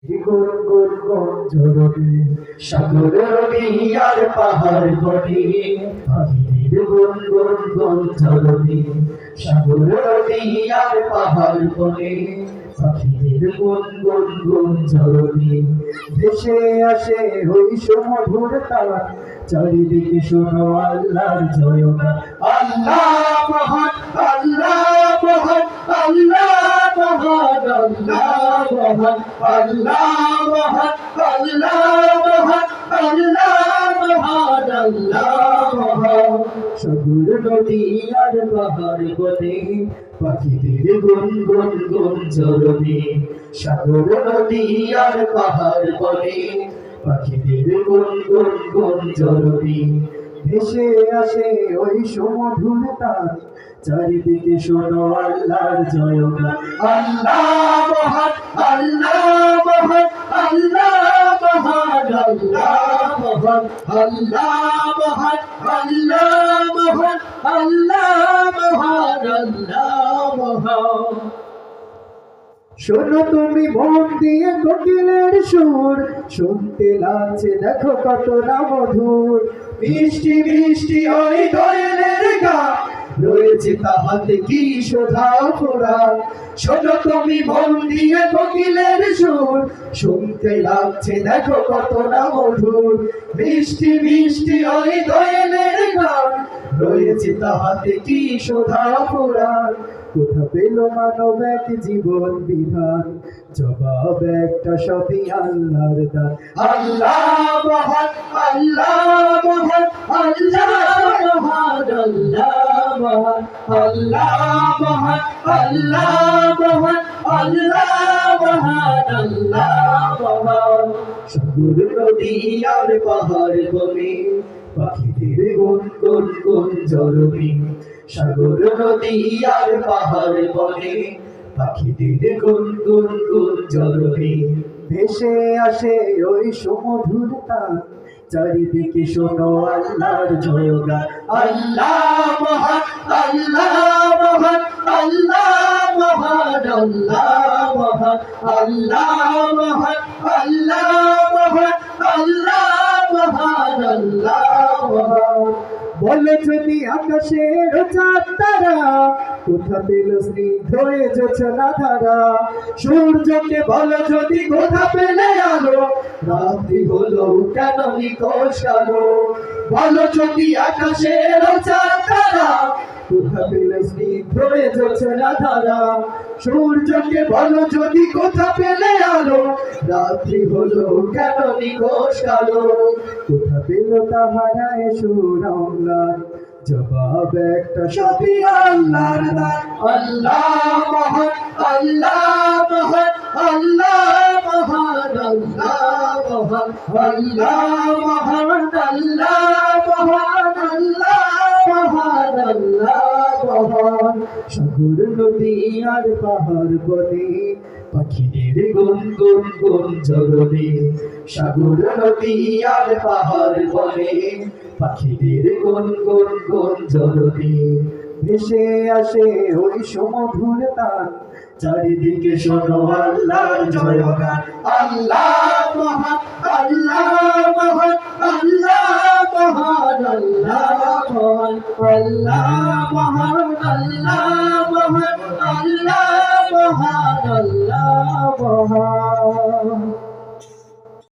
গুন গুন গুন ঝরবে সাগর আর পাহাড় বনে পাখিদের গুন গুন গুন ঝরবে সাগর আর পাহাড় বনে পাখিদের গুন গুন গুন ঝরবে ভেসে আসে ওই সমুদ্র তার চারিদিকে শোনো আল্লাহর জয়গান আল্লাহ মহান আল্লাহ মহান আল্লাহ মহান আল্লাহ মহান আল্লাহ মহান আল্লাহ মহান আল্লাহ মহান আল্লাহ মহান সাগর নদী আর পাহাড় বনে পাখিদের গুন গুন গুন ঝরবে সাগর নদী আর পাহাড় বনে পাখিদের গুন গুন গুন ঝরবে ভেসে আসে ওই সমুদ্র তার চারিদিকে শোনো আল্লাহর জয়গান আল্লাহ মহান আল্লাহ মহান আল্লাহ মহান আল্লাহ মহান আল্লাহ মহান আল্লাহ মহান আল্লাহ মহান আল্লাহ মহান শোনো তুমি মন দিয়ে কোকিলের সুর শুনতে লাগছে দেখো কত না মধুর মিষ্টি মিষ্টি ওই দোয়েলের গান রয়েছে তাহাতে কি শোধা ফোড়া শোনো তুমি মন দিয়ে কোকিলের সুর শুনতে লাগছে দেখো কত না মধুর মিষ্টি মিষ্টি ওই দোয়েলের গান রয়েছে তাহাতে কি শোধা ফোড়া কোথা পেল মানব এক জীবন বিধান জবাব একটা সবই আল্লাহর দান আল্লাহ মহান আল্লাহ মহান আল্লাহ মহান আল্লাহ মহান আল্লাহ মহান আল্লাহ মহান আল্লাহ মহান আল্লাহ মহান সাগর নদী আর পাহাড় বনে পাখিদের গুন গুন গুন ঝরবে সাগর নদী আর পাহাড় বনে পাখিদের গুন গুন গুন ঝরবে ভেসে আসে ওই সমুদ্র তার চারিদিকে শোনো আল্লাহর জয়গান আল্লাহ মহান আল্লাহ মহান আল্লাহ মহান আল্লাহ মহান আল্লাহ মহান আল্লাহ মহান আল্লাহ মহান আল্লাহ মহান বলে যদি আকাশের চাঁদ তারা কোথা পেল স্নিগ্ধ হয়ে জোছনা ধারা সূর্যকে বলো যদি কোথা পেলে আলো রাত্রি হলো কেন নিকষ কালো বলো যদি আকাশের চাঁদ তারা কোথা পেল স্নিগ্ধ হয়ে জোছনা ধারা সূর্যকে বলো যদি কোথা পেলে আলো রাত্রি হলো কেন নিকষ কালো কোথা পেল তাহারা এসো রংলার জবাব একটা সবই আল্লাহর দান আল্লাহ মহান আল্লাহ মহান আল্লাহ মহান আল্লাহ মহান আল্লাহ মহান আল্লাহ মহান আল্লাহ মহান আল্লাহ মহান সাগর নদী আর পাহাড় বনে পাখিদের গুন গুন গুন ঝরবে সাগর নদী আর পাহাড় বনে পাখিদের গুন গুন গুন ঝরবে ভেসে আসে ওই সমুদ্র তার চারিদিকে শোনো আল্লাহর জয়গান আল্লাহ মহান